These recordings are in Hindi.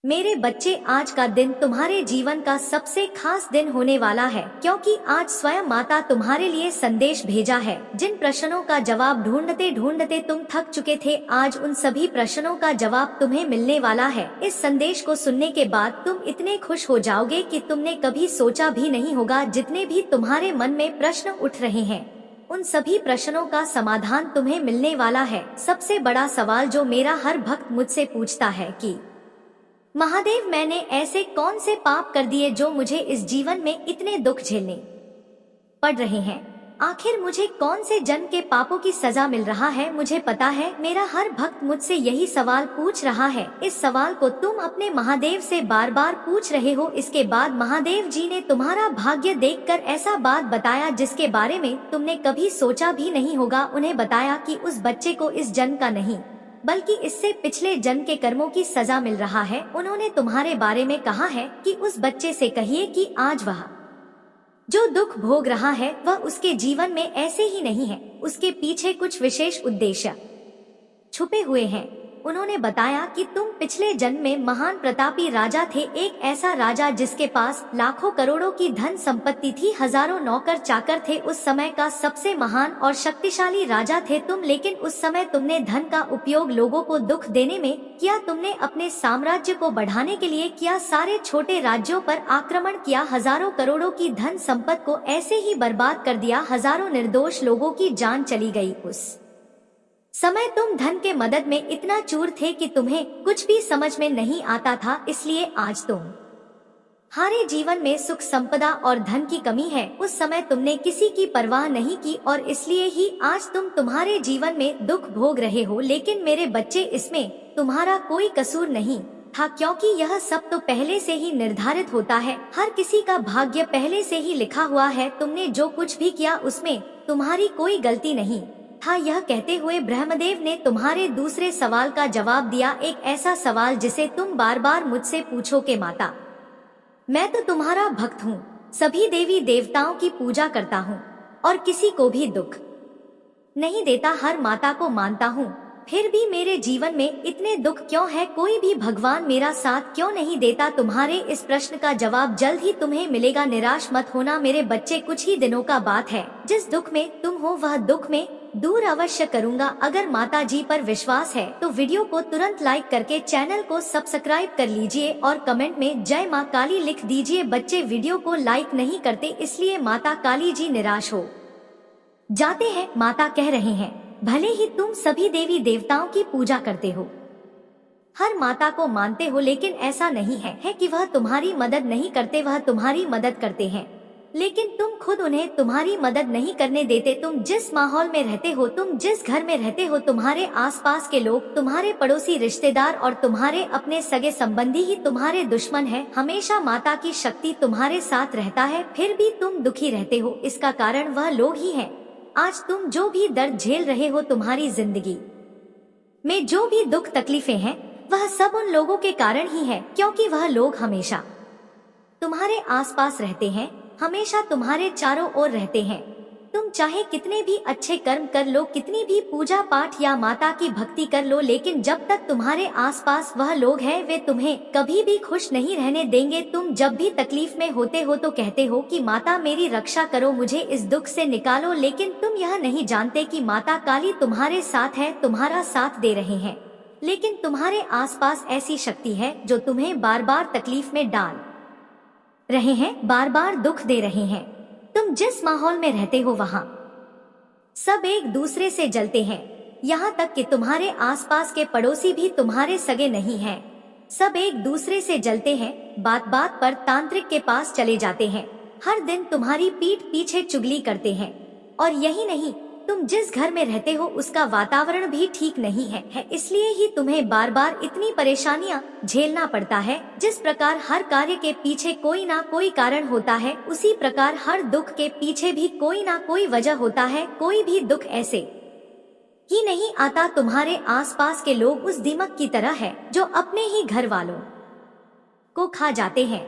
मेरे बच्चे, आज का दिन तुम्हारे जीवन का सबसे खास दिन होने वाला है, क्योंकि आज स्वयं माता तुम्हारे लिए संदेश भेजा है। जिन प्रश्नों का जवाब ढूंढते ढूंढते तुम थक चुके थे, आज उन सभी प्रश्नों का जवाब तुम्हें मिलने वाला है। इस संदेश को सुनने के बाद तुम इतने खुश हो जाओगे कि तुमने कभी सोचा भी नहीं होगा। जितने भी तुम्हारे मन में प्रश्न उठ रहे हैं, उन सभी प्रश्नों का समाधान तुम्हें मिलने वाला है। सबसे बड़ा सवाल जो मेरा हर भक्त मुझसे पूछता है कि महादेव, मैंने ऐसे कौन से पाप कर दिए जो मुझे इस जीवन में इतने दुख झेलने पड़ रहे हैं? आखिर मुझे कौन से जन्म के पापों की सजा मिल रहा है? मुझे पता है मेरा हर भक्त मुझसे यही सवाल पूछ रहा है। इस सवाल को तुम अपने महादेव से बार बार पूछ रहे हो। इसके बाद महादेव जी ने तुम्हारा भाग्य देखकर ऐसा बात बताया जिसके बारे में तुमने कभी सोचा भी नहीं होगा। उन्हें बताया कि उस बच्चे को इस जन्म का नहीं बल्कि इससे पिछले जन्म के कर्मों की सजा मिल रहा है। उन्होंने तुम्हारे बारे में कहा है कि उस बच्चे से कहिए कि आज वह जो दुख भोग रहा है वह उसके जीवन में ऐसे ही नहीं है, उसके पीछे कुछ विशेष उद्देश्य छुपे हुए हैं। उन्होंने बताया कि तुम पिछले जन्म में महान प्रतापी राजा थे, एक ऐसा राजा जिसके पास लाखों करोड़ों की धन संपत्ति थी, हजारों नौकर चाकर थे। उस समय का सबसे महान और शक्तिशाली राजा थे तुम। लेकिन उस समय तुमने धन का उपयोग लोगों को दुख देने में किया। तुमने अपने साम्राज्य को बढ़ाने के लिए किया, सारे छोटे राज्यों पर आक्रमण किया, हजारों करोड़ों की धन संपत्ति को ऐसे ही बर्बाद कर दिया, हजारों निर्दोष लोगों की जान चली गई। उस समय तुम धन के मदद में इतना चूर थे कि तुम्हें कुछ भी समझ में नहीं आता था। इसलिए आज तुम हमारे जीवन में सुख संपदा और धन की कमी है। उस समय तुमने किसी की परवाह नहीं की और इसलिए ही आज तुम तुम्हारे जीवन में दुख भोग रहे हो। लेकिन मेरे बच्चे, इसमें तुम्हारा कोई कसूर नहीं था, क्योंकि यह सब तो पहले से ही निर्धारित होता है। हर किसी का भाग्य पहले से ही लिखा हुआ है। तुमने जो कुछ भी किया उसमें तुम्हारी कोई गलती नहीं था। यह कहते हुए ब्रह्मदेव ने तुम्हारे दूसरे सवाल का जवाब दिया, एक ऐसा सवाल जिसे तुम बार बार मुझसे पूछो कि माता, मैं तो तुम्हारा भक्त हूँ, सभी देवी देवताओं की पूजा करता हूँ और किसी को भी दुख नहीं देता, हर माता को मानता हूँ, फिर भी मेरे जीवन में इतने दुख क्यों है? कोई भी भगवान मेरा साथ क्यों नहीं देता? तुम्हारे इस प्रश्न का जवाब जल्द ही तुम्हें मिलेगा। निराश मत होना मेरे बच्चे, कुछ ही दिनों का बात है। जिस दुख में तुम हो वह दुख में दूर अवश्य करूंगा। अगर माता जी पर विश्वास है तो वीडियो को तुरंत लाइक करके चैनल को सब्सक्राइब कर लीजिए और कमेंट में जय माँ काली लिख दीजिए। बच्चे वीडियो को लाइक नहीं करते, इसलिए माता काली जी निराश हो जाते हैं। माता कह रहे हैं, भले ही तुम सभी देवी देवताओं की पूजा करते हो, हर माता को मानते हो, लेकिन ऐसा नहीं है कि वह तुम्हारी मदद नहीं करते, वह तुम्हारी मदद करते हैं, लेकिन तुम खुद उन्हें तुम्हारी मदद नहीं करने देते। तुम जिस माहौल में रहते हो, तुम जिस घर में रहते हो, तुम्हारे आसपास के लोग, तुम्हारे पड़ोसी रिश्तेदार और तुम्हारे अपने सगे संबंधी ही तुम्हारे दुश्मन हैं। हमेशा माता की शक्ति तुम्हारे साथ रहता है, फिर भी तुम दुखी रहते हो। इसका कारण वह लोग ही हैं। आज तुम जो भी दर्द झेल रहे हो, तुम्हारी जिंदगी में जो भी दुख तकलीफें हैं, वह सब उन लोगों के कारण ही है, क्योंकि वह लोग हमेशा तुम्हारे आसपास रहते हैं, हमेशा तुम्हारे चारों ओर रहते हैं। तुम चाहे कितने भी अच्छे कर्म कर लो, कितनी भी पूजा पाठ या माता की भक्ति कर लो, लेकिन जब तक तुम्हारे आसपास वह लोग हैं, वे तुम्हें कभी भी खुश नहीं रहने देंगे। तुम जब भी तकलीफ में होते हो तो कहते हो कि माता मेरी रक्षा करो, मुझे इस दुख से निकालो, लेकिन तुम यह नहीं जानते कि माता काली तुम्हारे साथ है, तुम्हारा साथ दे रहे हैं। लेकिन तुम्हारे आसपास ऐसी शक्ति है जो तुम्हें बार बार तकलीफ में डाल रहे हैं, बार बार दुख दे रहे हैं। तुम जिस माहौल में रहते हो वहाँ सब एक दूसरे से जलते हैं, यहाँ तक कि तुम्हारे आसपास के पड़ोसी भी तुम्हारे सगे नहीं हैं। सब एक दूसरे से जलते हैं, बात बात पर तांत्रिक के पास चले जाते हैं, हर दिन तुम्हारी पीठ पीछे चुगली करते हैं। और यही नहीं, तुम जिस घर में रहते हो उसका वातावरण भी ठीक नहीं है, इसलिए ही तुम्हें बार बार इतनी परेशानियां झेलना पड़ता है। जिस प्रकार हर कार्य के पीछे कोई ना कोई कारण होता है, उसी प्रकार हर दुख के पीछे भी कोई ना कोई वजह होता है। कोई भी दुख ऐसे ही नहीं आता। तुम्हारे आसपास के लोग उस दीमक की तरह है जो अपने ही घर वालों को खा जाते हैं।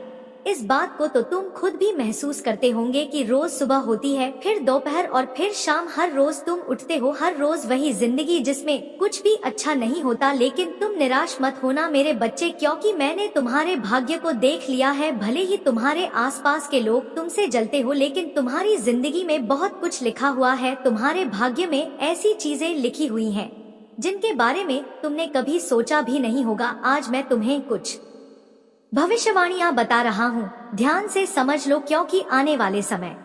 इस बात को तो तुम खुद भी महसूस करते होंगे कि रोज सुबह होती है, फिर दोपहर और फिर शाम, हर रोज तुम उठते हो, हर रोज वही जिंदगी जिसमें कुछ भी अच्छा नहीं होता। लेकिन तुम निराश मत होना मेरे बच्चे, क्योंकि मैंने तुम्हारे भाग्य को देख लिया है। भले ही तुम्हारे आसपास के लोग तुमसे जलते हो, लेकिन तुम्हारी जिंदगी में बहुत कुछ लिखा हुआ है। तुम्हारे भाग्य में ऐसी चीजें लिखी हुई हैं जिनके बारे में तुमने कभी सोचा भी नहीं होगा। आज मैं तुम्हें कुछ भविष्यवाणियां बता रहा हूँ, ध्यान से समझ लो, क्योंकि आने वाले समय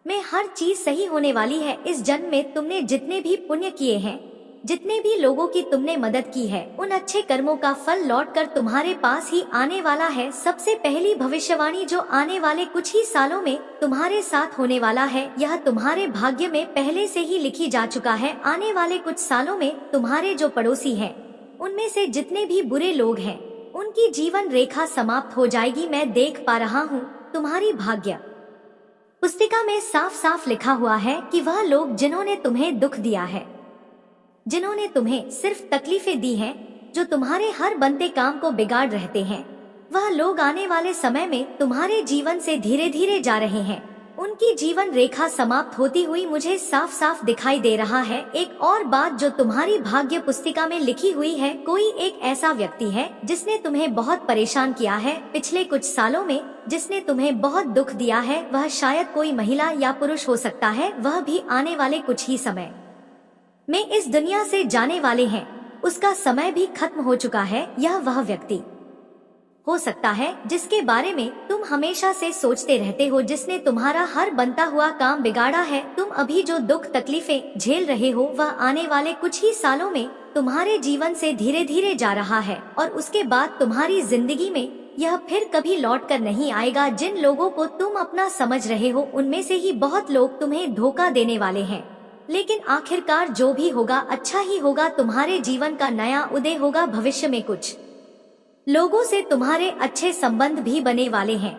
में हर चीज सही होने वाली है। इस जन्म में तुमने जितने भी पुण्य किए हैं, जितने भी लोगों की तुमने मदद की है, उन अच्छे कर्मों का फल लौटकर तुम्हारे पास ही आने वाला है। सबसे पहली भविष्यवाणी जो आने वाले कुछ ही सालों में तुम्हारे साथ होने वाला है, यह तुम्हारे भाग्य में पहले से ही लिखी जा चुका है। आने वाले कुछ सालों में तुम्हारे जो पड़ोसी हैं, उनमें से जितने भी बुरे लोग हैं, उनकी जीवन रेखा समाप्त हो जाएगी। मैं देख पा रहा हूँ तुम्हारी भाग्य पुस्तिका में साफ साफ लिखा हुआ है कि वह लोग जिन्होंने तुम्हें दुख दिया है, जिन्होंने तुम्हें सिर्फ तकलीफें दी हैं, जो तुम्हारे हर बनते काम को बिगाड़ रहते हैं, वह लोग आने वाले समय में तुम्हारे जीवन से धीरे धीरे जा रहे हैं। उनकी जीवन रेखा समाप्त होती हुई मुझे साफ साफ दिखाई दे रहा है। एक और बात जो तुम्हारी भाग्य पुस्तिका में लिखी हुई है, कोई एक ऐसा व्यक्ति है जिसने तुम्हें बहुत परेशान किया है पिछले कुछ सालों में, जिसने तुम्हें बहुत दुख दिया है। वह शायद कोई महिला या पुरुष हो सकता है, वह भी आने वाले कुछ ही समय में इस दुनिया से जाने वाले हैं। उसका समय भी खत्म हो चुका है। यह वह व्यक्ति हो सकता है जिसके बारे में तुम हमेशा से सोचते रहते हो, जिसने तुम्हारा हर बनता हुआ काम बिगाड़ा है। तुम अभी जो दुख तकलीफें झेल रहे हो, वह आने वाले कुछ ही सालों में तुम्हारे जीवन से धीरे धीरे जा रहा है, और उसके बाद तुम्हारी जिंदगी में यह फिर कभी लौट कर नहीं आएगा। जिन लोगों को तुम अपना समझ रहे हो, उनमें से ही बहुत लोग तुम्हें धोखा देने वाले हैं। लेकिन आखिरकार जो भी होगा अच्छा ही होगा। तुम्हारे जीवन का नया उदय होगा। भविष्य में कुछ लोगों से तुम्हारे अच्छे संबंध भी बने वाले हैं।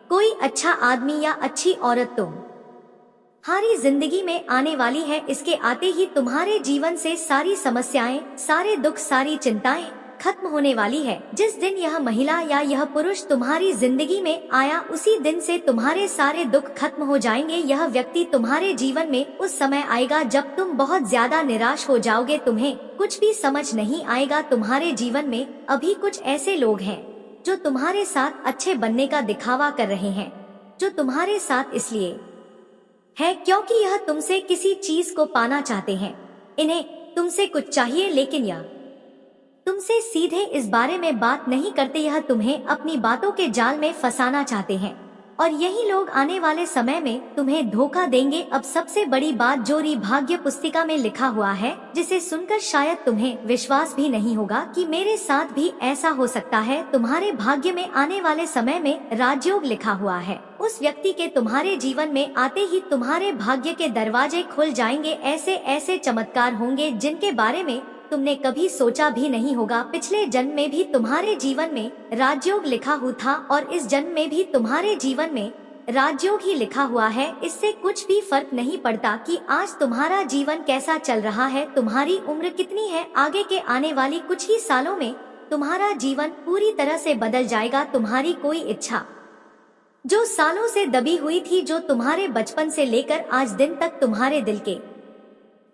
कोई अच्छा आदमी या अच्छी औरत तुम्हारी जिंदगी में आने वाली है। इसके आते ही तुम्हारे जीवन से सारी समस्याएं, सारे दुख, सारी चिंताएं खत्म होने वाली है। जिस दिन यह महिला या यह पुरुष तुम्हारी जिंदगी में आया, उसी दिन से तुम्हारे सारे दुख खत्म हो जाएंगे। यह व्यक्ति तुम्हारे जीवन में उस समय आएगा जब तुम बहुत ज्यादा निराश हो जाओगे, तुम्हें कुछ भी समझ नहीं आएगा। तुम्हारे जीवन में अभी कुछ ऐसे लोग हैं जो तुम्हारे साथ अच्छे बनने का दिखावा कर रहे हैं, जो तुम्हारे साथ इसलिए है क्योंकि यह तुमसे किसी चीज को पाना चाहते हैं। इन्हें तुमसे कुछ चाहिए, लेकिन यह तुमसे सीधे इस बारे में बात नहीं करते। यह तुम्हें अपनी बातों के जाल में फंसाना चाहते हैं, और यही लोग आने वाले समय में तुम्हें धोखा देंगे। अब सबसे बड़ी बात जो भाग्य पुस्तिका में लिखा हुआ है, जिसे सुनकर शायद तुम्हें विश्वास भी नहीं होगा कि मेरे साथ भी ऐसा हो सकता है। तुम्हारे भाग्य में आने वाले समय में राजयोग लिखा हुआ है। उस व्यक्ति के तुम्हारे जीवन में आते ही तुम्हारे भाग्य के दरवाजे खुल जाएंगे। ऐसे ऐसे चमत्कार होंगे जिनके बारे में तुमने कभी सोचा भी नहीं होगा। पिछले जन्म में भी तुम्हारे जीवन में राजयोग लिखा हुआ था, और इस जन्म में भी तुम्हारे जीवन में राजयोग ही लिखा हुआ है। इससे कुछ भी फर्क नहीं पड़ता कि आज तुम्हारा जीवन कैसा चल रहा है, तुम्हारी उम्र कितनी है। आगे के आने वाली कुछ ही सालों में तुम्हारा जीवन पूरी तरह से बदल जाएगा। तुम्हारी कोई इच्छा जो सालों से दबी हुई थी, जो तुम्हारे बचपन से लेकर आज दिन तक तुम्हारे दिल के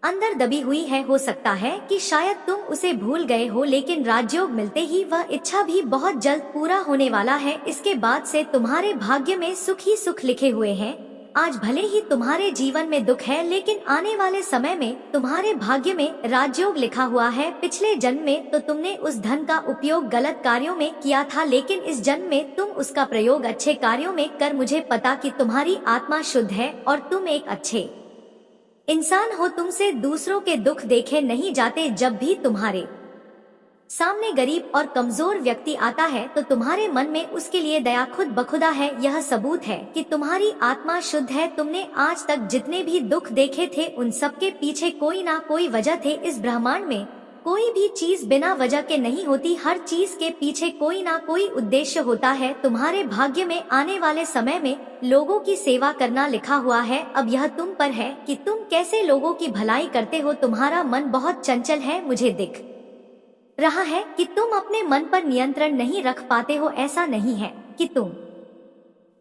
अंदर दबी हुई है, हो सकता है कि शायद तुम उसे भूल गए हो, लेकिन राजयोग मिलते ही वह इच्छा भी बहुत जल्द पूरा होने वाला है। इसके बाद से तुम्हारे भाग्य में सुख ही सुख लिखे हुए हैं। आज भले ही तुम्हारे जीवन में दुख है, लेकिन आने वाले समय में तुम्हारे भाग्य में राजयोग लिखा हुआ है। पिछले जन्म में तो तुमने उस धन का उपयोग गलत कार्यों में किया था, लेकिन इस जन्म में तुम उसका प्रयोग अच्छे कार्यों में कर। मुझे पता कि तुम्हारी आत्मा शुद्ध है और तुम एक अच्छे इंसान हो। तुमसे दूसरों के दुख देखे नहीं जाते। जब भी तुम्हारे सामने गरीब और कमजोर व्यक्ति आता है, तो तुम्हारे मन में उसके लिए दया खुद बखुदा है। यह सबूत है कि तुम्हारी आत्मा शुद्ध है। तुमने आज तक जितने भी दुख देखे थे, उन सब के पीछे कोई ना कोई वजह थे। इस ब्रह्मांड में कोई भी चीज बिना वजह के नहीं होती, हर चीज के पीछे कोई ना कोई उद्देश्य होता है। तुम्हारे भाग्य में आने वाले समय में लोगों की सेवा करना लिखा हुआ है। अब यह तुम पर है कि तुम कैसे लोगों की भलाई करते हो। तुम्हारा मन बहुत चंचल है, मुझे दिख रहा है कि तुम अपने मन पर नियंत्रण नहीं रख पाते हो। ऐसा नहीं है कि तुम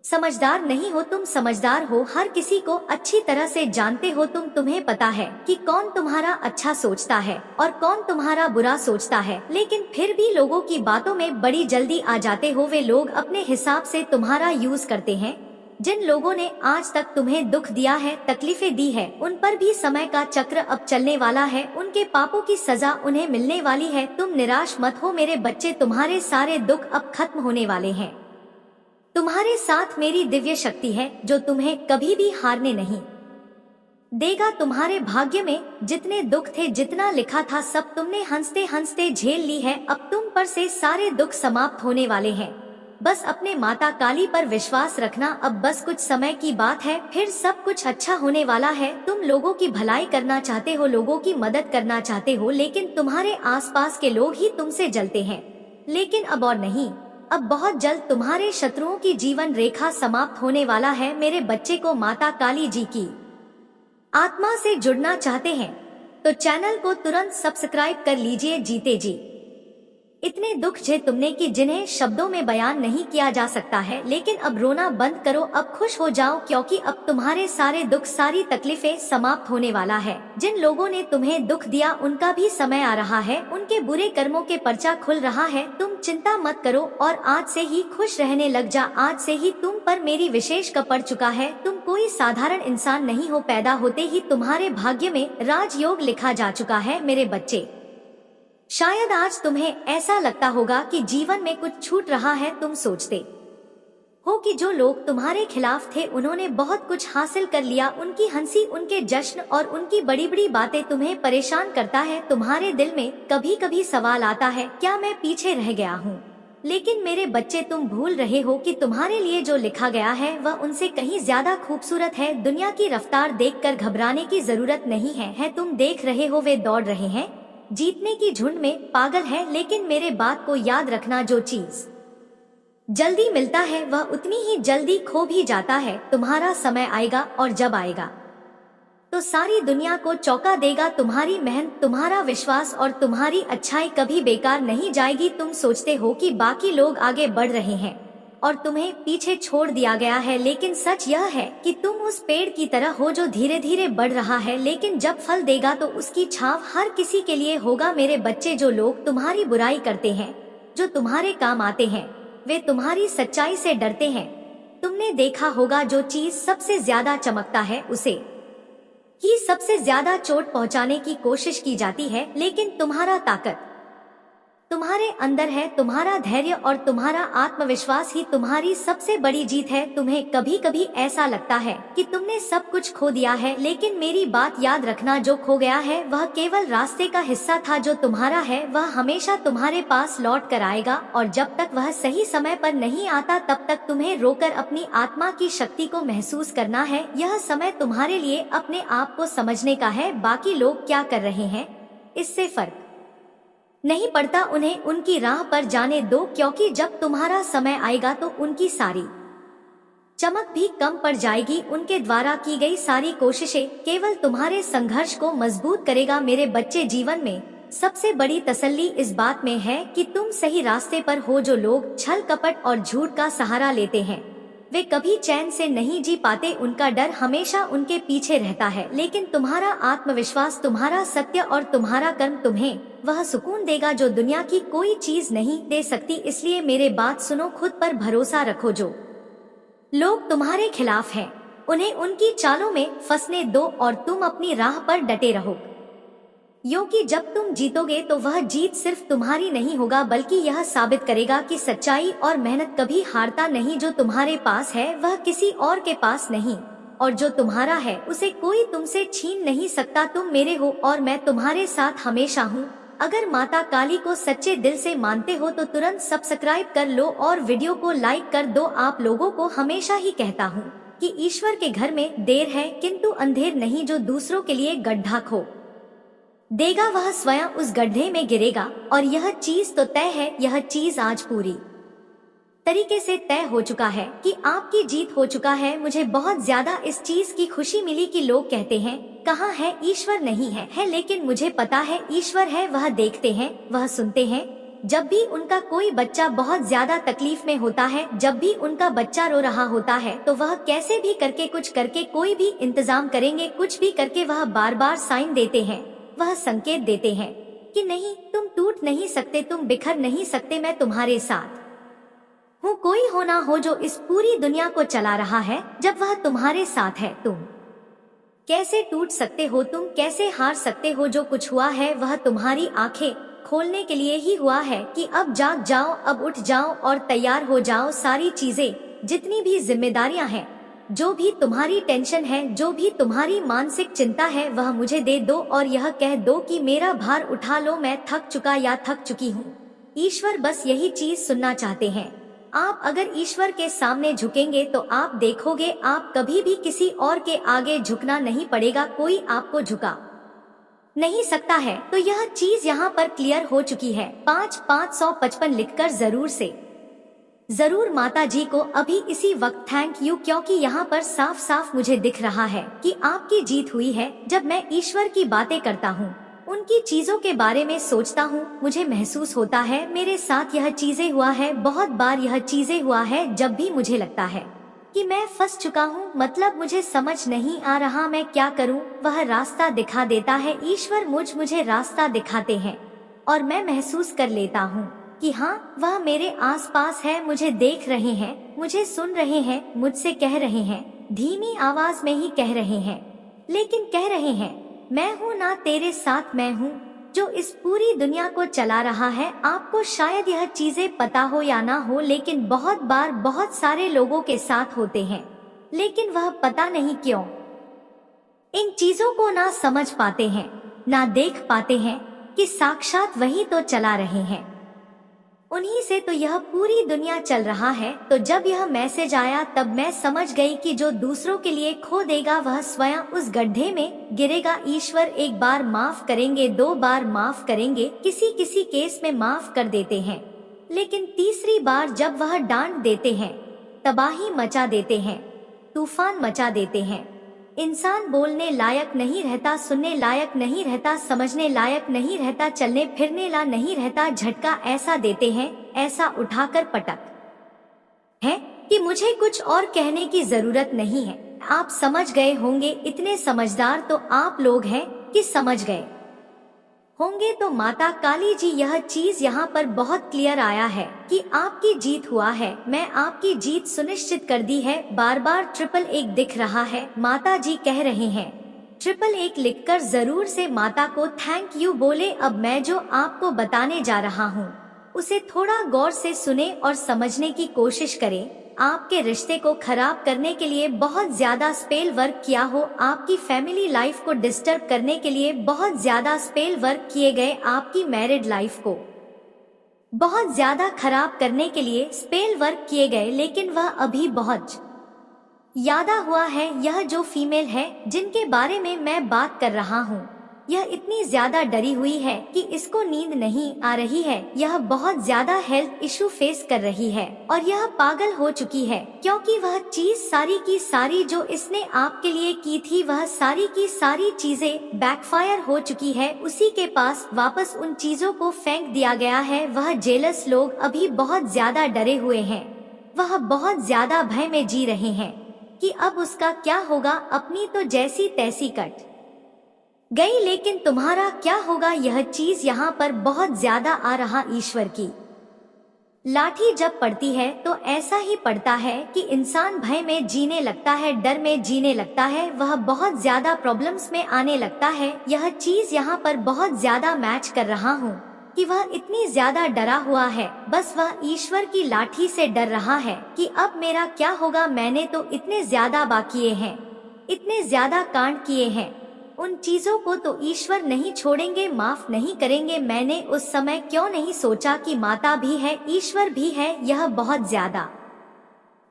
समझदार नहीं हो, तुम समझदार हो, हर किसी को अच्छी तरह से जानते हो तुम। तुम्हें पता है कि कौन तुम्हारा अच्छा सोचता है और कौन तुम्हारा बुरा सोचता है, लेकिन फिर भी लोगों की बातों में बड़ी जल्दी आ जाते हो। वे लोग अपने हिसाब से तुम्हारा यूज करते हैं। जिन लोगों ने आज तक तुम्हें दुख दिया है, तकलीफें दी है, उन पर भी समय का चक्र अब चलने वाला है। उनके पापों की सजा उन्हें मिलने वाली है। तुम निराश मत हो मेरे बच्चे, तुम्हारे सारे दुख अब खत्म होने वाले हैं। तुम्हारे साथ मेरी दिव्य शक्ति है जो तुम्हें कभी भी हारने नहीं देगा। तुम्हारे भाग्य में जितने दुख थे, जितना लिखा था, सब तुमने हंसते हंसते झेल ली है। अब तुम पर से सारे दुख समाप्त होने वाले हैं। बस अपने माता काली पर विश्वास रखना। अब बस कुछ समय की बात है, फिर सब कुछ अच्छा होने वाला है। तुम लोगों की भलाई करना चाहते हो, लोगों की मदद करना चाहते हो, लेकिन तुम्हारे आसपास के लोग ही तुमसे जलते हैं। लेकिन अब और नहीं, अब बहुत जल्द तुम्हारे शत्रुओं की जीवन रेखा समाप्त होने वाला है। मेरे बच्चे को माता काली जी की आत्मा से जुड़ना चाहते हैं तो चैनल को तुरंत सब्सक्राइब कर लीजिए। जीते जी इतने दुख झेले तुमने कि जिन्हें शब्दों में बयान नहीं किया जा सकता है, लेकिन अब रोना बंद करो, अब खुश हो जाओ, क्योंकि अब तुम्हारे सारे दुख, सारी तकलीफें समाप्त होने वाला है। जिन लोगों ने तुम्हें दुख दिया उनका भी समय आ रहा है, उनके बुरे कर्मों के पर्चा खुल रहा है। तुम चिंता मत करो और आज से ही खुश रहने लग जा। आज से ही तुम पर मेरी विशेष कर पड़ चुका है। तुम कोई साधारण इंसान नहीं हो, पैदा होते ही तुम्हारे भाग्य में राजयोग लिखा जा चुका है। मेरे बच्चे, शायद आज तुम्हें ऐसा लगता होगा कि जीवन में कुछ छूट रहा है। तुम सोचते हो कि जो लोग तुम्हारे खिलाफ थे उन्होंने बहुत कुछ हासिल कर लिया। उनकी हंसी, उनके जश्न और उनकी बड़ी बड़ी बातें तुम्हें परेशान करता है। तुम्हारे दिल में कभी कभी सवाल आता है, क्या मैं पीछे रह गया हूँ? लेकिन मेरे बच्चे, तुम भूल रहे हो कि तुम्हारे लिए जो लिखा गया है वह उनसे कहीं ज्यादा खूबसूरत है। दुनिया की रफ्तार देखकर घबराने की जरूरत नहीं है। तुम देख रहे हो वे दौड़ रहे हैं, जीतने की झुंड में पागल है, लेकिन मेरे बात को याद रखना, जो चीज जल्दी मिलता है वह उतनी ही जल्दी खो भी जाता है। तुम्हारा समय आएगा और जब आएगा तो सारी दुनिया को चौंका देगा। तुम्हारी मेहनत, तुम्हारा विश्वास और तुम्हारी अच्छाई कभी बेकार नहीं जाएगी। तुम सोचते हो कि बाकी लोग आगे बढ़ रहे हैं और तुम्हें पीछे छोड़ दिया गया है, लेकिन सच यह है कि तुम उस पेड़ की तरह हो जो धीरे धीरे बढ़ रहा है, लेकिन जब फल देगा तो उसकी छाव हर किसी के लिए होगा। मेरे बच्चे, जो लोग तुम्हारी बुराई करते हैं, जो तुम्हारे काम आते हैं, वे तुम्हारी सच्चाई से डरते हैं। तुमने देखा होगा जो चीज सबसे ज्यादा चमकता है उसे ही सबसे ज्यादा चोट पहुंचाने की कोशिश की जाती है, लेकिन तुम्हारा ताकत तुम्हारे अंदर है। तुम्हारा धैर्य और तुम्हारा आत्मविश्वास ही तुम्हारी सबसे बड़ी जीत है। तुम्हें कभी कभी ऐसा लगता है कि तुमने सब कुछ खो दिया है, लेकिन मेरी बात याद रखना, जो खो गया है वह केवल रास्ते का हिस्सा था। जो तुम्हारा है वह हमेशा तुम्हारे पास लौट कर आएगा, और जब तक वह सही समय पर नहीं आता तब तक तुम्हें रोकर अपनी आत्मा की शक्ति को महसूस करना है। यह समय तुम्हारे लिए अपने आप को समझने का है। बाकी लोग क्या कर रहे हैं इससे फर्क नहीं पड़ता, उन्हें उनकी राह पर जाने दो, क्योंकि जब तुम्हारा समय आएगा तो उनकी सारी चमक भी कम पड़ जाएगी। उनके द्वारा की गई सारी कोशिशें केवल तुम्हारे संघर्ष को मजबूत करेगा। मेरे बच्चे, जीवन में सबसे बड़ी तसल्ली इस बात में है कि तुम सही रास्ते पर हो। जो लोग छल कपट और झूठ का सहारा लेते हैं वे कभी चैन से नहीं जी पाते। उनका डर हमेशा उनके पीछे रहता है, लेकिन तुम्हारा आत्मविश्वास, तुम्हारा सत्य और तुम्हारा कर्म तुम्हें वह सुकून देगा जो दुनिया की कोई चीज नहीं दे सकती। इसलिए मेरे बात सुनो, खुद पर भरोसा रखो। जो लोग तुम्हारे खिलाफ हैं उन्हें उनकी चालों में फंसने दो और तुम अपनी राह पर डटे रहो, क्योंकि जब तुम जीतोगे तो वह जीत सिर्फ तुम्हारी नहीं होगा, बल्कि यह साबित करेगा कि सच्चाई और मेहनत कभी हारता नहीं। जो तुम्हारे पास है वह किसी और के पास नहीं, और जो तुम्हारा है उसे कोई तुमसे छीन नहीं सकता। तुम मेरे हो और मैं तुम्हारे साथ हमेशा हूँ। अगर माता काली को सच्चे दिल से मानते हो तो तुरंत सब्सक्राइब कर लो और वीडियो को लाइक कर दो। आप लोगों को हमेशा ही कहता हूँ कि ईश्वर के घर में देर है किंतु अंधेर नहीं। जो दूसरों के लिए गड्ढा खो देगा वह स्वयं उस गड्ढे में गिरेगा, और यह चीज तो तय है। यह चीज आज पूरी तरीके से तय हो चुका है कि आपकी जीत हो चुका है। मुझे बहुत ज्यादा इस चीज की खुशी मिली कि लोग कहते हैं, कहाँ है ईश्वर? नहीं है, लेकिन मुझे पता है ईश्वर है। वह देखते हैं, वह सुनते हैं, जब भी उनका कोई बच्चा बहुत ज्यादा तकलीफ में होता है, जब भी उनका बच्चा रो रहा होता है, तो वह कैसे भी करके कुछ करके कोई भी इंतजाम करेंगे, कुछ भी करके वह बार बार साइन देते हैं, वह संकेत देते हैं कि नहीं, तुम टूट नहीं सकते, तुम बिखर नहीं सकते, मैं तुम्हारे साथ हूँ। कोई हो ना हो जो इस पूरी दुनिया को चला रहा है, जब वह तुम्हारे साथ है, तुम कैसे टूट सकते हो, तुम कैसे हार सकते हो। जो कुछ हुआ है वह तुम्हारी आंखें खोलने के लिए ही हुआ है कि अब जाग जाओ, अब उठ जाओ और तैयार हो जाओ। सारी चीजें, जितनी भी जिम्मेदारियां हैं, जो भी तुम्हारी टेंशन है, जो भी तुम्हारी मानसिक चिंता है, वह मुझे दे दो और यह कह दो कि मेरा भार उठा लो, मैं थक चुका या थक चुकी हूँ। ईश्वर बस यही चीज सुनना चाहते हैं। आप अगर ईश्वर के सामने झुकेंगे तो आप देखोगे, आप कभी भी किसी और के आगे झुकना नहीं पड़ेगा, कोई आपको झुका नहीं सकता है। तो यह चीज यहाँ पर क्लियर हो चुकी है। 555 लिखकर जरूर माता जी को अभी इसी वक्त थैंक यू, क्योंकि यहाँ पर साफ साफ मुझे दिख रहा है कि आपकी जीत हुई है। जब मैं ईश्वर की बातें करता हूँ, उनकी चीजों के बारे में सोचता हूँ, मुझे महसूस होता है मेरे साथ यह चीजें हुआ है, बहुत बार यह चीजें हुआ है। जब भी मुझे लगता है कि मैं फंस चुका हूँ, मतलब मुझे समझ नहीं आ रहा मैं क्या करूँ, वह रास्ता दिखा देता है। ईश्वर मुझे रास्ता दिखाते हैं और मैं महसूस कर लेता हूँ कि हाँ, वह मेरे आसपास है, मुझे देख रहे हैं, मुझे सुन रहे हैं, मुझसे कह रहे हैं, धीमी आवाज में ही कह रहे हैं, लेकिन कह रहे हैं, मैं हूँ ना तेरे साथ, मैं हूँ जो इस पूरी दुनिया को चला रहा है। आपको शायद यह चीजें पता हो या ना हो, लेकिन बहुत बार बहुत सारे लोगों के साथ होते हैं, लेकिन वह पता नहीं क्यों इन चीजों को ना समझ पाते हैं, ना देख पाते हैं कि साक्षात वही तो चला रहे हैं, उन्हीं से तो यह पूरी दुनिया चल रहा है। तो जब यह मैसेज आया तब मैं समझ गई कि जो दूसरों के लिए खो देगा वह स्वयं उस गड्ढे में गिरेगा। ईश्वर एक बार माफ करेंगे, 2 बार माफ करेंगे, किसी किसी केस में माफ कर देते हैं, लेकिन तीसरी बार जब वह डांट देते हैं, तबाही मचा देते हैं, तूफान मचा देते हैं, इंसान बोलने लायक नहीं रहता, सुनने लायक नहीं रहता, समझने लायक नहीं रहता, चलने फिरने ला नहीं रहता, झटका ऐसा देते हैं, ऐसा उठाकर पटक है कि मुझे कुछ और कहने की जरूरत नहीं है। आप समझ गए होंगे, इतने समझदार तो आप लोग हैं कि समझ गए होंगे। तो माता काली जी, यह चीज यहाँ पर बहुत क्लियर आया है कि आपकी जीत हुआ है, मैं आपकी जीत सुनिश्चित कर दी है। बार बार 111 दिख रहा है, माता जी कह रहे हैं 111 लिखकर जरूर से माता को थैंक यू बोले। अब मैं जो आपको बताने जा रहा हूँ उसे थोड़ा गौर से सुने और समझने की कोशिश करें। आपके रिश्ते को खराब करने के लिए बहुत ज्यादा स्पेल वर्क किया हो, आपकी फैमिली लाइफ को डिस्टर्ब करने के लिए बहुत ज्यादा स्पेल वर्क किए गए, आपकी मैरिड लाइफ को बहुत ज्यादा खराब करने के लिए स्पेल वर्क किए गए, लेकिन वह अभी बहुत यादा हुआ है। यह जो फीमेल है जिनके बारे में मैं बात कर रहा हूँ, यह इतनी ज्यादा डरी हुई है कि इसको नींद नहीं आ रही है, यह बहुत ज्यादा हेल्थ इशू फेस कर रही है और यह पागल हो चुकी है, क्योंकि वह चीज सारी की सारी जो इसने आपके लिए की थी, वह सारी की सारी चीजें बैकफायर हो चुकी है। उसी के पास वापस उन चीजों को फेंक दिया गया है। वह जेलस लोग अभी बहुत ज्यादा डरे हुए हैं, वह बहुत ज्यादा भय में जी रहे हैं कि अब उसका क्या होगा। अपनी तो जैसी तैसी कट गई, लेकिन तुम्हारा क्या होगा, यह चीज यहाँ पर बहुत ज्यादा आ रहा। ईश्वर की लाठी जब पड़ती है तो ऐसा ही पड़ता है कि इंसान भय में जीने लगता है, डर में जीने लगता है, वह बहुत ज्यादा प्रॉब्लम्स में आने लगता है। यह चीज यहाँ पर बहुत ज्यादा मैच कर रहा हूँ कि वह इतनी ज्यादा डरा हुआ है, बस वह ईश्वर की लाठी से डर रहा है कि अब मेरा क्या होगा। मैंने तो इतने ज्यादा बाकिए हैं, इतने ज्यादा कांड किए हैं, उन चीजों को तो ईश्वर नहीं छोड़ेंगे, माफ नहीं करेंगे। मैंने उस समय क्यों नहीं सोचा कि माता भी है, ईश्वर भी है, यह बहुत ज्यादा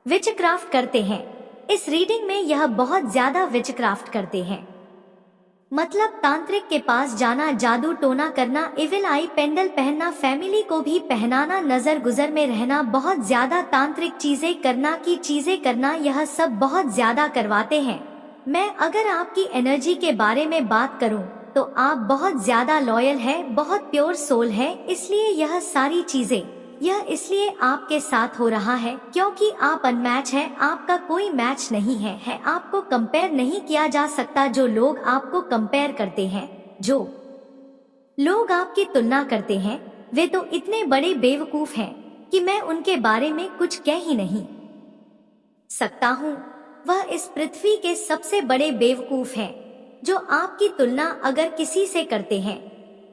विचक्राफ्ट करते हैं। इस रीडिंग में यह बहुत ज्यादा विचक्राफ्ट करते हैं, मतलब तांत्रिक के पास जाना, जादू टोना करना, इविल आई पेंडल पहनना, फैमिली को भी पहनाना, नजर गुजर में रहना, बहुत ज्यादा तांत्रिक चीजें करना की चीजें करना, यह सब बहुत ज्यादा करवाते हैं। मैं अगर आपकी एनर्जी के बारे में बात करूं तो आप बहुत ज्यादा लॉयल है, बहुत प्योर सोल है, इसलिए यह सारी चीजें यह इसलिए आपके साथ हो रहा है क्योंकि आप अनमैच है, आपका कोई मैच नहीं है, आपको कंपेयर नहीं किया जा सकता। जो लोग आपको कंपेयर करते हैं, जो लोग आपकी तुलना करते हैं, वे तो इतने बड़े बेवकूफ हैं कि मैं उनके बारे में कुछ कह ही नहीं सकता हूँ। वह इस पृथ्वी के सबसे बड़े बेवकूफ हैं जो आपकी तुलना अगर किसी से करते हैं,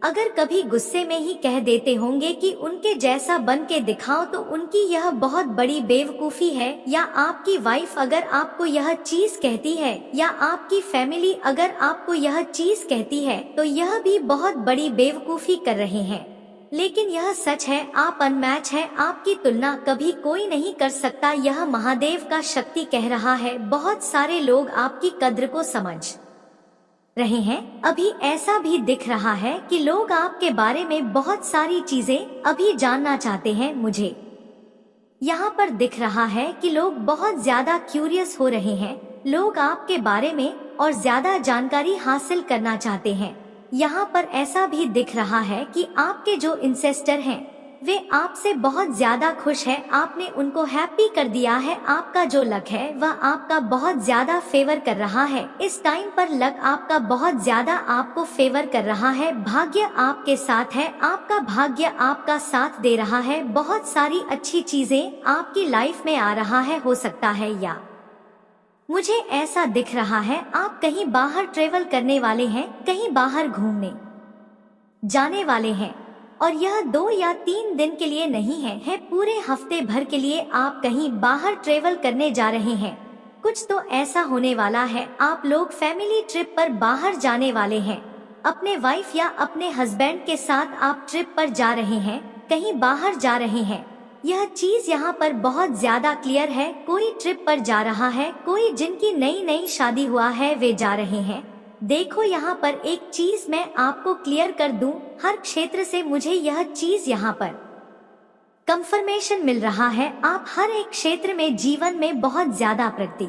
अगर कभी गुस्से में ही कह देते होंगे कि उनके जैसा बन के दिखाओ, तो उनकी यह बहुत बड़ी बेवकूफी है। या आपकी वाइफ अगर आपको यह चीज कहती है, या आपकी फैमिली अगर आपको यह चीज कहती है, तो यह भी बहुत बड़ी बेवकूफी कर रहे हैं। लेकिन यह सच है, आप अनमैच है, आपकी तुलना कभी कोई नहीं कर सकता। यह महादेव का शक्ति कह रहा है। बहुत सारे लोग आपकी कद्र को समझ रहे हैं। अभी ऐसा भी दिख रहा है कि लोग आपके बारे में बहुत सारी चीजें अभी जानना चाहते हैं। मुझे यहाँ पर दिख रहा है कि लोग बहुत ज्यादा क्यूरियस हो रहे हैं, लोग आपके बारे में और ज्यादा जानकारी हासिल करना चाहते हैं। यहाँ पर ऐसा भी दिख रहा है कि आपके जो इंसेस्टर हैं, वे आपसे बहुत ज्यादा खुश है, आपने उनको हैप्पी कर दिया है। आपका जो लक है वह आपका बहुत ज्यादा फेवर कर रहा है। इस टाइम पर लक आपका बहुत ज्यादा आपको फेवर कर रहा है। भाग्य आपके साथ है, आपका भाग्य आपका साथ दे रहा है। बहुत सारी अच्छी चीजें आपकी लाइफ में आ रहा है। हो सकता है या मुझे ऐसा दिख रहा है आप कहीं बाहर ट्रेवल करने वाले हैं, कहीं बाहर घूमने जाने वाले हैं। और यह 2 या 3 दिन के लिए नहीं है, पूरे हफ्ते भर के लिए आप कहीं बाहर ट्रेवल करने जा रहे हैं। कुछ तो ऐसा होने वाला है, आप लोग फैमिली ट्रिप पर बाहर जाने वाले हैं। अपने वाइफ या अपने हस्बैंड के साथ आप ट्रिप पर जा रहे हैं, कहीं बाहर जा रहे हैं। यह चीज यहाँ पर बहुत ज्यादा क्लियर है। कोई ट्रिप पर जा रहा है, कोई जिनकी नई शादी हुआ है वे जा रहे हैं। देखो यहाँ पर एक चीज मैं आपको क्लियर कर दूं, हर क्षेत्र से मुझे यह चीज यहाँ पर कंफर्मेशन मिल रहा है। आप हर एक क्षेत्र में जीवन में बहुत ज्यादा प्रगति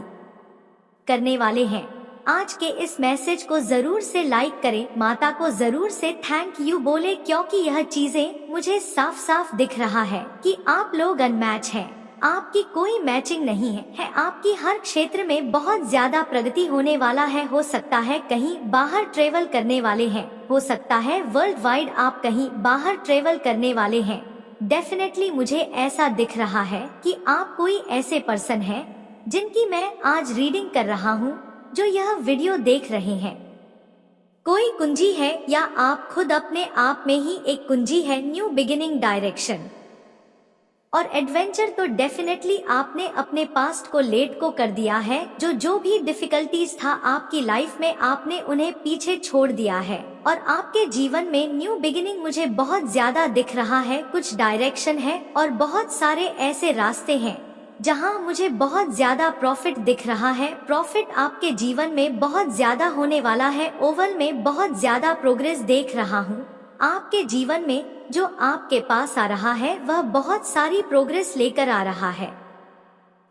करने वाले हैं। आज के इस मैसेज को जरूर से लाइक करें, माता को जरूर से थैंक यू बोले, क्योंकि यह चीजें मुझे साफ साफ दिख रहा है कि आप लोग अनमैच हैं, आपकी कोई मैचिंग नहीं है। आपकी हर क्षेत्र में बहुत ज्यादा प्रगति होने वाला है। हो सकता है कहीं बाहर ट्रेवल करने वाले हैं, हो सकता है वर्ल्ड वाइड आप कहीं बाहर ट्रेवल करने वाले हैं। डेफिनेटली मुझे ऐसा दिख रहा है कि आप कोई ऐसे पर्सन हैं जिनकी मैं आज रीडिंग कर रहा हूँ, जो यह वीडियो देख रहे हैं। कोई कुंजी है या आप खुद अपने आप में ही एक कुंजी है। न्यू बिगिनिंग, डायरेक्शन और एडवेंचर तो डेफिनेटली आपने अपने पास्ट को लेट को कर दिया है। जो भी डिफिकल्टीज था आपकी लाइफ में, आपने उन्हें पीछे छोड़ दिया है और आपके जीवन में न्यू बिगिनिंग मुझे बहुत ज्यादा दिख रहा है। कुछ डायरेक्शन है और बहुत सारे ऐसे रास्ते हैं जहां मुझे बहुत ज्यादा प्रॉफिट दिख रहा है। प्रॉफिट आपके जीवन में बहुत ज्यादा होने वाला है। ओवल में बहुत ज्यादा प्रोग्रेस देख रहा हूँ। आपके जीवन में जो आपके पास आ रहा है वह बहुत सारी प्रोग्रेस लेकर आ रहा है।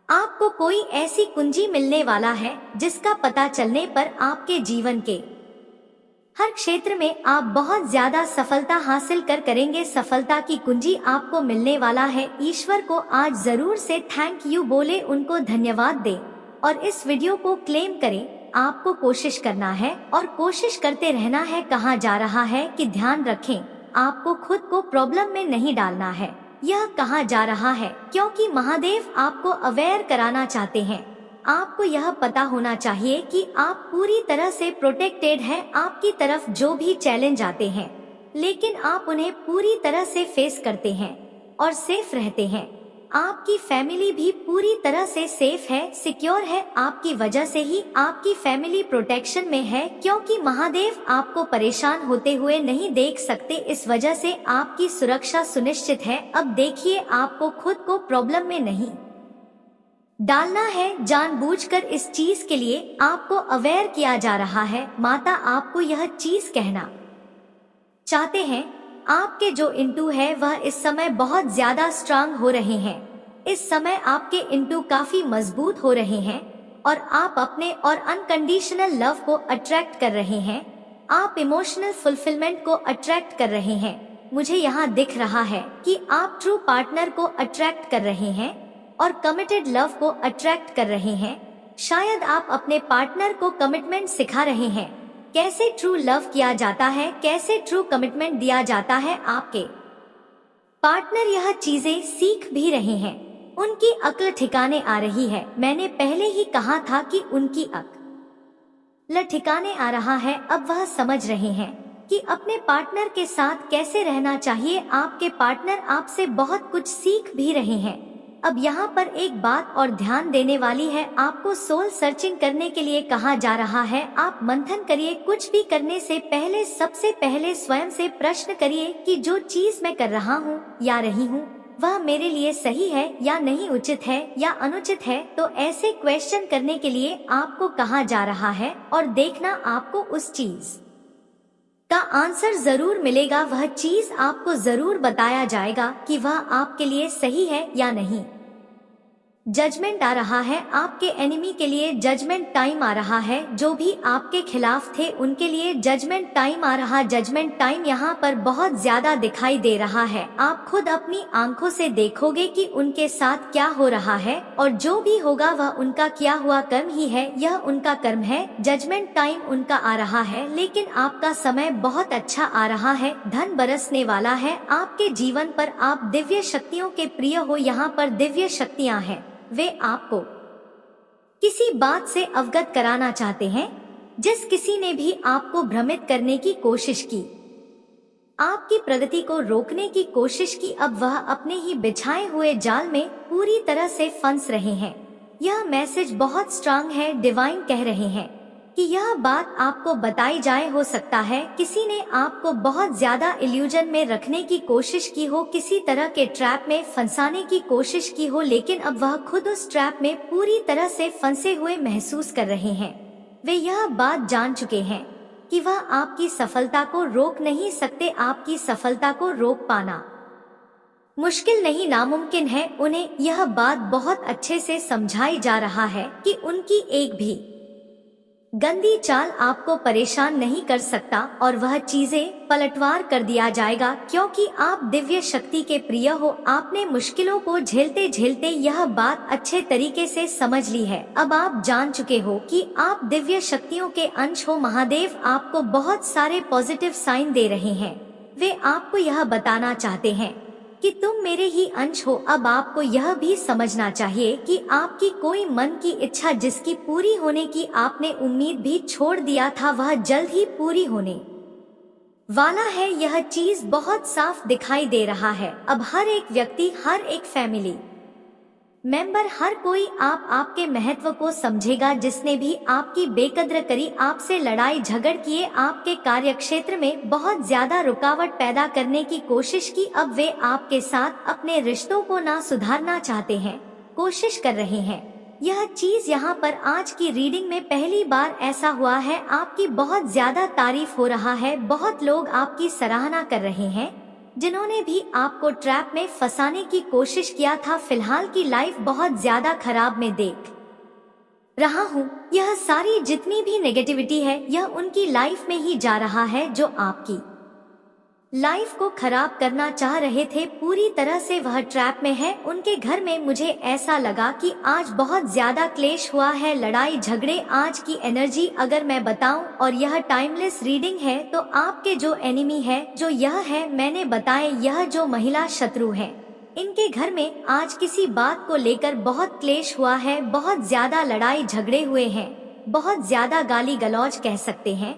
आपको कोई ऐसी कुंजी मिलने वाला है जिसका पता चलने पर आपके जीवन के हर क्षेत्र में आप बहुत ज्यादा सफलता हासिल करेंगे। सफलता की कुंजी आपको मिलने वाला है। ईश्वर को आज जरूर से थैंक यू बोले, उनको धन्यवाद दे और इस वीडियो को क्लेम करें। आपको कोशिश करना है और कोशिश करते रहना है। कहा जा रहा है कि ध्यान रखें, आपको खुद को प्रॉब्लम में नहीं डालना है। यह कहा जा रहा है क्योंकि महादेव आपको अवेयर कराना चाहते हैं। आपको यह पता होना चाहिए कि आप पूरी तरह से प्रोटेक्टेड हैं। आपकी तरफ जो भी चैलेंज आते हैं, लेकिन आप उन्हें पूरी तरह से फेस करते हैं और सेफ रहते हैं। आपकी फैमिली भी पूरी तरह से सेफ है, सिक्योर है। आपकी वजह से ही आपकी फैमिली प्रोटेक्शन में है, क्योंकि महादेव आपको परेशान होते हुए नहीं देख सकते। इस वजह से आपकी सुरक्षा सुनिश्चित है। अब देखिए, आपको खुद को प्रॉब्लम में नहीं डालना है। जानबूझकर इस चीज के लिए आपको अवेयर किया जा रहा है। माता आपको यह चीज कहना चाहते हैं। आपके जो इंटू है वह इस समय बहुत ज्यादा स्ट्रांग हो रहे हैं। इस समय आपके इंटू काफी मजबूत हो रहे हैं और आप अपने और अनकंडीशनल लव को अट्रैक्ट कर रहे हैं। आप इमोशनल फुलफिलमेंट को अट्रैक्ट कर रहे हैं। मुझे यहाँ दिख रहा है कि आप ट्रू पार्टनर को अट्रैक्ट कर रहे हैं और कमिटेड लव को अट्रैक्ट कर रहे हैं। शायद आप अपने पार्टनर को कमिटमेंट सिखा रहे हैं, कैसे ट्रू लव किया जाता है, कैसे ट्रू कमिटमेंट दिया जाता है। आपके पार्टनर यह चीजें सीख भी रहे हैं, उनकी अक्ल ठिकाने आ रही है। मैंने पहले ही कहा था कि उनकी अक्ल ठिकाने आ रहा है। अब वह समझ रहे हैं कि अपने पार्टनर के साथ कैसे रहना चाहिए। आपके पार्टनर आपसे बहुत कुछ सीख भी रहे हैं। अब यहाँ पर एक बात और ध्यान देने वाली है, आपको सोल सर्चिंग करने के लिए कहा जा रहा है। आप मंथन करिए, कुछ भी करने से पहले सबसे पहले स्वयं से प्रश्न करिए कि जो चीज मैं कर रहा हूँ या रही हूँ वह मेरे लिए सही है या नहीं, उचित है या अनुचित है। तो ऐसे क्वेश्चन करने के लिए आपको कहा जा रहा है और देखना आपको उस चीज का आंसर जरूर मिलेगा। वह चीज आपको जरूर बताया जाएगा कि वह आपके लिए सही है या नहीं। जजमेंट आ रहा है, आपके एनिमी के लिए जजमेंट टाइम आ रहा है। जो भी आपके खिलाफ थे उनके लिए जजमेंट टाइम आ रहा। जजमेंट टाइम यहाँ पर बहुत ज्यादा दिखाई दे रहा है। आप खुद अपनी आंखों से देखोगे कि उनके साथ क्या हो रहा है और जो भी होगा वह उनका किया हुआ कर्म ही है, यह उनका कर्म है। जजमेंट टाइम उनका आ रहा है, लेकिन आपका समय बहुत अच्छा आ रहा है। धन बरसने वाला है आपके जीवन पर। आप दिव्य शक्तियों के प्रिय हो। यहाँ पर दिव्य शक्तियाँ हैं, वे आपको किसी बात से अवगत कराना चाहते हैं। जिस किसी ने भी आपको भ्रमित करने की कोशिश की, आपकी प्रगति को रोकने की कोशिश की, अब वह अपने ही बिछाए हुए जाल में पूरी तरह से फंस रहे हैं। यह मैसेज बहुत स्ट्रांग है। डिवाइन कह रहे हैं कि यह बात आपको बताई जाए। हो सकता है किसी ने आपको बहुत ज्यादा इल्यूजन में रखने की कोशिश की हो, किसी तरह के ट्रैप में फंसाने की कोशिश की हो, लेकिन अब वह खुद उस ट्रैप में पूरी तरह से फंसे हुए महसूस कर रहे हैं। वे यह बात जान चुके हैं कि वह आपकी सफलता को रोक नहीं सकते। आपकी सफलता को रोक पाना मुश्किल नहीं, नामुमकिन है। उन्हें यह बात बहुत अच्छे से समझाई जा रहा है कि उनकी एक भी गंदी चाल आपको परेशान नहीं कर सकता और वह चीजें पलटवार कर दिया जाएगा, क्योंकि आप दिव्य शक्ति के प्रिय हो। आपने मुश्किलों को झेलते झेलते यह बात अच्छे तरीके से समझ ली है। अब आप जान चुके हो कि आप दिव्य शक्तियों के अंश हो। महादेव आपको बहुत सारे पॉजिटिव साइन दे रहे हैं। वे आपको यह बताना चाहते हैं कि तुम मेरे ही अंश हो। अब आपको यह भी समझना चाहिए कि आपकी कोई मन की इच्छा जिसकी पूरी होने की आपने उम्मीद भी छोड़ दिया था, वह जल्द ही पूरी होने वाला है। यह चीज बहुत साफ दिखाई दे रहा है। अब हर एक व्यक्ति, हर एक फैमिली मेंबर, हर कोई आपके महत्व को समझेगा। जिसने भी आपकी बेकद्र करी, आपसे लड़ाई झगड़ किए, आपके कार्य क्षेत्र में बहुत ज्यादा रुकावट पैदा करने की कोशिश की, अब वे आपके साथ अपने रिश्तों को ना सुधारना चाहते हैं, कोशिश कर रहे हैं। यह चीज यहाँ पर आज की रीडिंग में पहली बार ऐसा हुआ है। आपकी बहुत ज्यादा तारीफ हो रहा है। बहुत लोग आपकी सराहना कर रहे हैं जिन्होंने भी आपको ट्रैप में फंसाने की कोशिश किया था। फिलहाल की लाइफ बहुत ज्यादा खराब में देख रहा हूँ। यह सारी जितनी भी नेगेटिविटी है यह उनकी लाइफ में ही जा रहा है जो आपकी लाइफ को खराब करना चाह रहे थे। पूरी तरह से वह ट्रैप में है। उनके घर में मुझे ऐसा लगा कि आज बहुत ज्यादा क्लेश हुआ है, लड़ाई झगड़े। आज की एनर्जी अगर मैं बताऊं, और यह टाइमलेस रीडिंग है, तो आपके जो एनिमी है, जो यह है मैंने बताए, यह जो महिला शत्रु है, इनके घर में आज किसी बात को लेकर बहुत क्लेश हुआ है, बहुत ज्यादा लड़ाई झगड़े हुए हैं, बहुत ज्यादा गाली गलौज कह सकते हैं,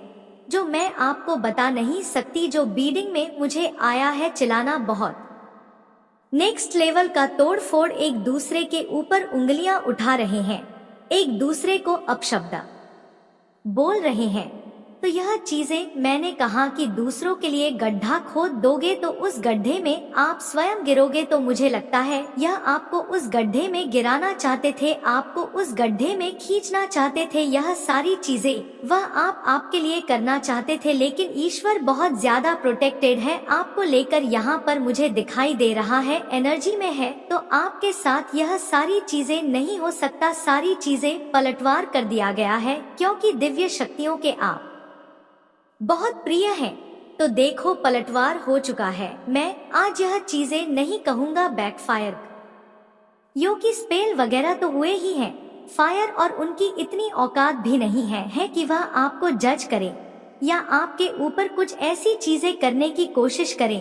जो मैं आपको बता नहीं सकती। जो बीडिंग में मुझे आया है, चिल्लाना बहुत नेक्स्ट लेवल का तोड़फोड़, एक दूसरे के ऊपर उंगलियां उठा रहे हैं, एक दूसरे को अपशब्द बोल रहे हैं। तो यह चीजें मैंने कहा कि दूसरों के लिए गड्ढा खोद दोगे तो उस गड्ढे में आप स्वयं गिरोगे। तो मुझे लगता है यह आपको उस गड्ढे में गिराना चाहते थे, आपको उस गड्ढे में खींचना चाहते थे। यह सारी चीजें वह आपके लिए करना चाहते थे, लेकिन ईश्वर बहुत ज्यादा प्रोटेक्टेड है आपको लेकर। यहाँ पर मुझे दिखाई दे रहा है एनर्जी में है, तो आपके साथ यह सारी चीजें नहीं हो सकता। सारी चीजें पलटवार कर दिया गया है, क्योंकि दिव्य शक्तियों के आप बहुत प्रिय हैं। तो देखो पलटवार हो चुका है। मैं आज यह चीजें नहीं कहूँगा बैकफायर, यो कि स्पेल वगैरह तो हुए ही हैं। फायर और उनकी इतनी औकात भी नहीं है कि वह आपको जज करे या आपके ऊपर कुछ ऐसी चीजें करने की कोशिश करें।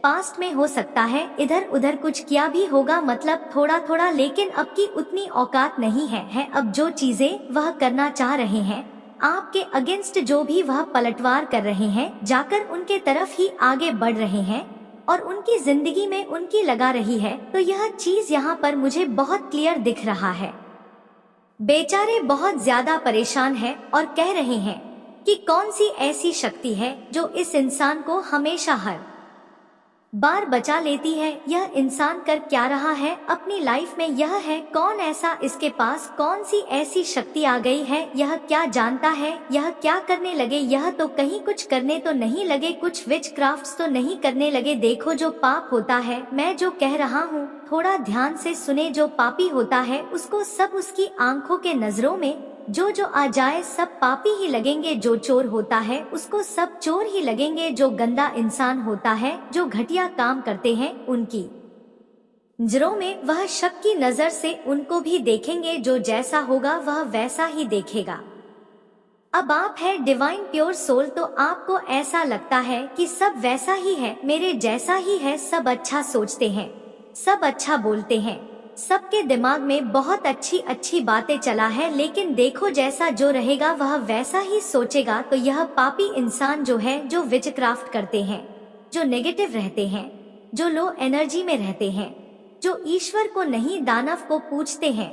पास्ट में हो सकता है इधर उधर कुछ किया भी होगा, मतलब थोड़ा थोड़ा, लेकिन अब की उतनी औकात नहीं है। अब जो चीजें वह करना चाह रहे हैं आपके अगेंस्ट, जो भी वह पलटवार कर रहे हैं, जाकर उनके तरफ ही आगे बढ़ रहे हैं और उनकी जिंदगी में उनकी लगा रही है, तो यह चीज यहाँ पर मुझे बहुत क्लियर दिख रहा है। बेचारे बहुत ज्यादा परेशान हैं और कह रहे हैं कि कौन सी ऐसी शक्ति है जो इस इंसान को हमेशा हर बार बचा लेती है। यह इंसान कर क्या रहा है अपनी लाइफ में, यह है कौन ऐसा, इसके पास कौन सी ऐसी शक्ति आ गई है, यह क्या जानता है, यह क्या करने लगे, यह तो कहीं कुछ करने तो नहीं लगे, कुछ विच क्राफ्ट्स तो नहीं करने लगे। देखो जो पाप होता है, मैं जो कह रहा हूँ थोड़ा ध्यान से सुने, जो पापी होता है उसको सब उसकी आंखों के नजरों में जो आ जाए सब पापी ही लगेंगे। जो चोर होता है उसको सब चोर ही लगेंगे। जो गंदा इंसान होता है, जो घटिया काम करते हैं, उनकी नजरों में वह शक की नजर से उनको भी देखेंगे। जो जैसा होगा वह वैसा ही देखेगा। अब आप है डिवाइन प्योर सोल, तो आपको ऐसा लगता है कि सब वैसा ही है, मेरे जैसा ही है, सब अच्छा सोचते हैं, सब अच्छा बोलते हैं, सबके दिमाग में बहुत अच्छी अच्छी बातें चला है। लेकिन देखो जैसा जो रहेगा वह वैसा ही सोचेगा। तो यह पापी इंसान जो है, जो विचक्राफ्ट करते हैं, जो नेगेटिव रहते हैं, जो लो एनर्जी में रहते हैं, जो ईश्वर को नहीं दानव को पूछते हैं,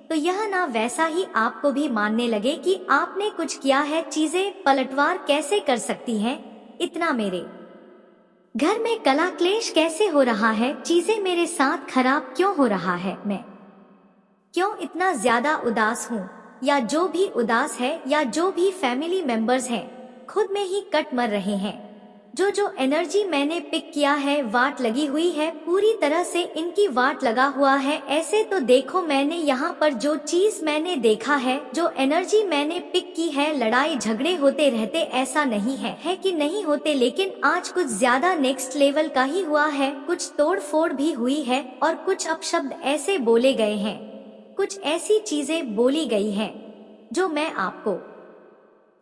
तो यह ना वैसा ही आपको भी मानने लगे कि आपने कुछ किया है। चीजें पलटवार कैसे कर सकती हैं, इतना मेरे घर में कला क्लेश कैसे हो रहा है, चीजें मेरे साथ खराब क्यों हो रहा है, मैं क्यों इतना ज्यादा उदास हूँ, या जो भी उदास है या जो भी फैमिली मेंबर्स हैं खुद में ही कट मर रहे हैं। जो एनर्जी मैंने पिक किया है वाट लगी हुई है, पूरी तरह से इनकी वाट लगा हुआ है। ऐसे तो देखो मैंने यहाँ पर जो चीज मैंने देखा है, जो एनर्जी मैंने पिक की है, लड़ाई झगड़े होते रहते, ऐसा नहीं है कि नहीं होते, लेकिन आज कुछ ज्यादा नेक्स्ट लेवल का ही हुआ है। कुछ तोड़ फोड़ भी हुई है और कुछ अपशब्द ऐसे बोले गए हैं, कुछ ऐसी चीजें बोली गई हैं जो मैं आपको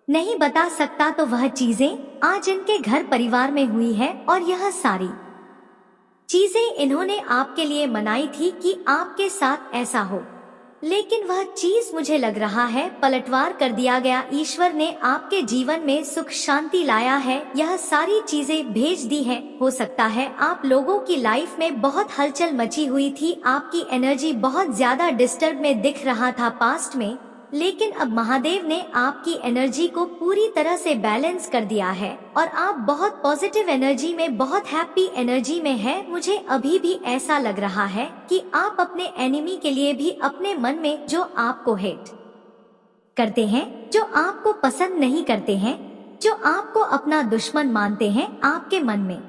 नहीं बता सकता। तो वह चीजें आज इनके घर परिवार में हुई है और यह सारी चीजें इन्होंने आपके लिए मनाई थी कि आपके साथ ऐसा हो, लेकिन वह चीज मुझे लग रहा है पलटवार कर दिया गया। ईश्वर ने आपके जीवन में सुख शांति लाया है, यह सारी चीजें भेज दी हैं। हो सकता है आप लोगों की लाइफ में बहुत हलचल मची हुई थी, आपकी एनर्जी बहुत ज्यादा डिस्टर्ब में दिख रहा था पास्ट में, लेकिन अब महादेव ने आपकी एनर्जी को पूरी तरह से बैलेंस कर दिया है और आप बहुत पॉजिटिव एनर्जी में, बहुत हैप्पी एनर्जी में हैं। मुझे अभी भी ऐसा लग रहा है कि आप अपने एनिमी के लिए भी अपने मन में, जो आपको हेट करते हैं, जो आपको पसंद नहीं करते हैं, जो आपको अपना दुश्मन मानते हैं, आपके मन में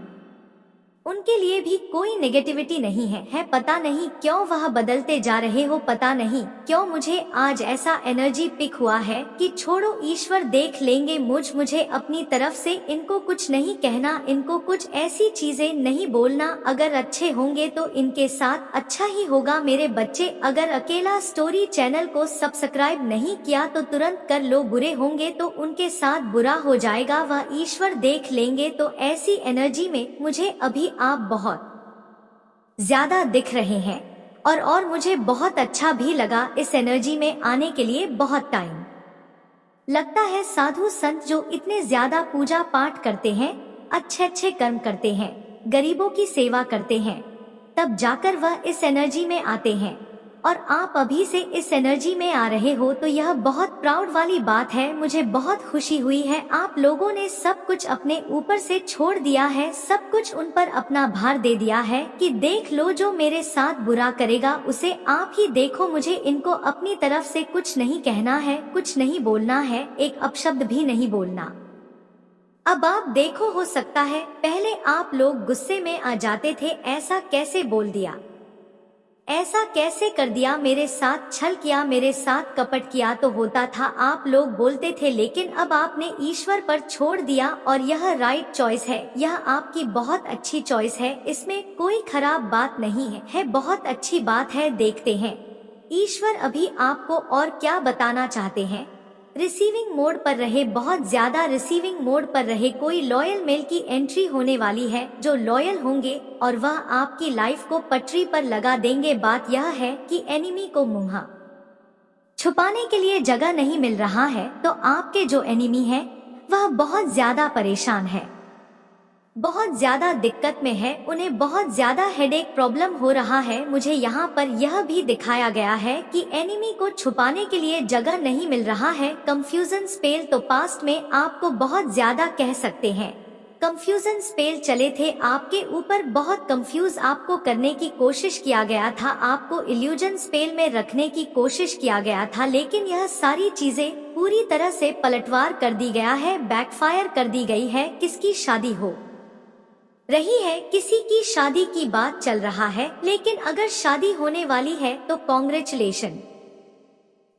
उनके लिए भी कोई नेगेटिविटी नहीं है। पता नहीं क्यों वह बदलते जा रहे हो, पता नहीं क्यों मुझे आज ऐसा एनर्जी पिक हुआ है कि छोड़ो ईश्वर देख लेंगे। मुझे अपनी तरफ से इनको कुछ नहीं कहना, इनको कुछ ऐसी चीजें नहीं बोलना। अगर अच्छे होंगे तो इनके साथ अच्छा ही होगा। मेरे बच्चे, अगर अकेला स्टोरी चैनल को सब्सक्राइब नहीं किया तो तुरंत कर लो, बुरे होंगे तो उनके साथ बुरा हो जाएगा, वह ईश्वर देख लेंगे। तो ऐसी एनर्जी में मुझे अभी आप बहुत ज्यादा दिख रहे हैं और मुझे बहुत अच्छा भी लगा इस एनर्जी में आने के लिए। बहुत टाइम लगता है साधु संत जो इतने ज्यादा पूजा पाठ करते हैं, अच्छे अच्छे कर्म करते हैं, गरीबों की सेवा करते हैं, तब जाकर वह इस एनर्जी में आते हैं और आप अभी से इस एनर्जी में आ रहे हो, तो यह बहुत प्राउड वाली बात है। मुझे बहुत खुशी हुई है, आप लोगों ने सब कुछ अपने ऊपर से छोड़ दिया है, सब कुछ उन पर अपना भार दे दिया है कि देख लो जो मेरे साथ बुरा करेगा उसे आप ही देखो। मुझे इनको अपनी तरफ से कुछ नहीं कहना है, कुछ नहीं बोलना है, एक अपशब्द भी नहीं बोलना। अब आप देखो, हो सकता है पहले आप लोग गुस्से में आ जाते थे, ऐसा कैसे बोल दिया, ऐसा कैसे कर दिया, मेरे साथ छल किया, मेरे साथ कपट किया तो होता था, आप लोग बोलते थे, लेकिन अब आपने ईश्वर पर छोड़ दिया और यह राइट चॉइस है, यह आपकी बहुत अच्छी चॉइस है, इसमें कोई खराब बात नहीं है, बहुत अच्छी बात है। देखते हैं ईश्वर अभी आपको और क्या बताना चाहते हैं। रिसीविंग मोड पर रहे, बहुत ज्यादा रिसीविंग मोड पर रहे। कोई लॉयल मेल की एंट्री होने वाली है जो लॉयल होंगे और वह आपकी लाइफ को पटरी पर लगा देंगे। बात यह है कि एनिमी को मुंह छुपाने के लिए जगह नहीं मिल रहा है, तो आपके जो एनिमी है वह बहुत ज्यादा परेशान है, बहुत ज्यादा दिक्कत में है, उन्हें बहुत ज्यादा हेडेक प्रॉब्लम हो रहा है। मुझे यहाँ पर यह भी दिखाया गया है कि एनिमी को छुपाने के लिए जगह नहीं मिल रहा है। कंफ्यूजन स्पेल तो पास्ट में आपको बहुत ज्यादा कह सकते हैं, कंफ्यूजन स्पेल चले थे आपके ऊपर, बहुत कंफ्यूज आपको करने की कोशिश किया गया था, आपको इल्यूजन स्पेल में रखने की कोशिश किया गया था, लेकिन यह सारी चीजें पूरी तरह से पलटवार कर दी गया है, बैकफायर कर दी गई है। किसकी शादी हो रही है, किसी की शादी की बात चल रहा है, लेकिन अगर शादी होने वाली है तो कॉन्ग्रेचुलेशन,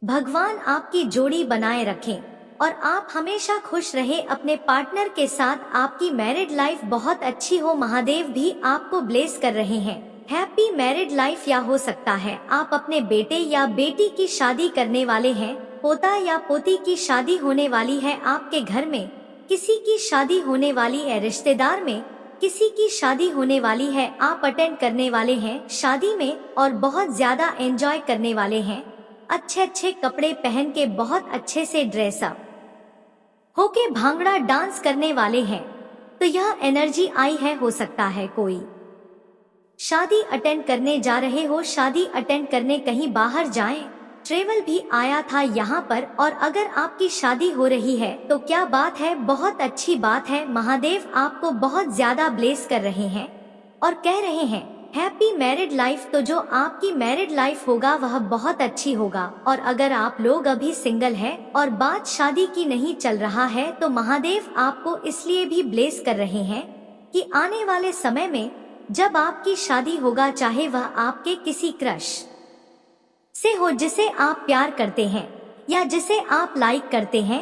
भगवान आपकी जोड़ी बनाए रखें और आप हमेशा खुश रहे अपने पार्टनर के साथ, आपकी मैरिड लाइफ बहुत अच्छी हो, महादेव भी आपको ब्लेस कर रहे हैं। हैप्पी मैरिड लाइफ, या हो सकता है आप अपने बेटे या बेटी की शादी करने वाले हैं, पोता या पोती की शादी होने वाली है आपके घर में, किसी की शादी होने वाली है रिश्तेदार में, किसी की शादी होने वाली है, आप अटेंड करने वाले हैं शादी में और बहुत ज्यादा एंजॉय करने वाले हैं, अच्छे अच्छे कपड़े पहन के बहुत अच्छे से ड्रेसअप होके भांगड़ा डांस करने वाले हैं, तो यह एनर्जी आई है। हो सकता है कोई शादी अटेंड करने जा रहे हो, शादी अटेंड करने कहीं बाहर जाएं, ट्रेवल भी आया था यहाँ पर, और अगर आपकी शादी हो रही है तो क्या बात है, बहुत अच्छी बात है, महादेव आपको बहुत ज्यादा ब्लेस कर रहे हैं और कह रहे हैं हैप्पी मैरिड लाइफ। तो जो आपकी मैरिड लाइफ होगा वह बहुत अच्छी होगा, और अगर आप लोग अभी सिंगल हैं और बात शादी की नहीं चल रहा है तो महादेव आपको इसलिए भी ब्लेस कर रहे हैं कि आने वाले समय में जब आपकी शादी होगा, चाहे वह आपके किसी क्रश से हो जिसे आप प्यार करते हैं या जिसे आप लाइक करते हैं,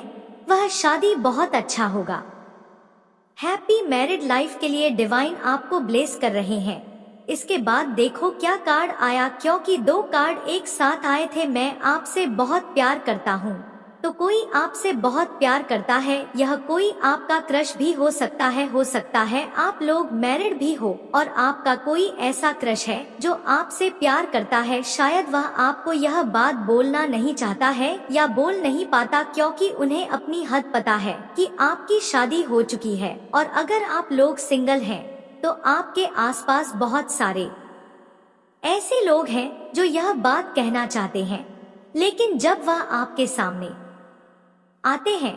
वह शादी बहुत अच्छा होगा। हैप्पी मैरिड लाइफ के लिए डिवाइन आपको ब्लेस कर रहे हैं। इसके बाद देखो क्या कार्ड आया, क्योंकि दो कार्ड एक साथ आए थे। मैं आपसे बहुत प्यार करता हूँ, तो कोई आपसे बहुत प्यार करता है, यह कोई आपका क्रश भी हो सकता है आप लोग मैरिड भी हो और आपका कोई ऐसा क्रश है जो आपसे प्यार करता है, शायद वह आपको यह बात बोलना नहीं चाहता है या बोल नहीं पाता, क्योंकि उन्हें अपनी हद पता है कि आपकी शादी हो चुकी है। और अगर आप लोग सिंगल हैं तो आपके आसपास बहुत सारे ऐसे लोग हैं जो यह बात कहना चाहते हैं, लेकिन जब वह आपके सामने आते हैं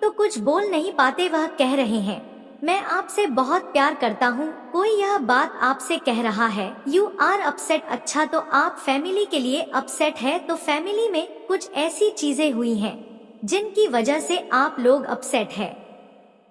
तो कुछ बोल नहीं पाते। वह कह रहे हैं मैं आपसे बहुत प्यार करता हूँ, कोई यह बात आपसे कह रहा है यू आर अपसेट। अच्छा, तो आप फैमिली के लिए अपसेट है, तो फैमिली में कुछ ऐसी चीजें हुई हैं जिनकी वजह से आप लोग अपसेट है।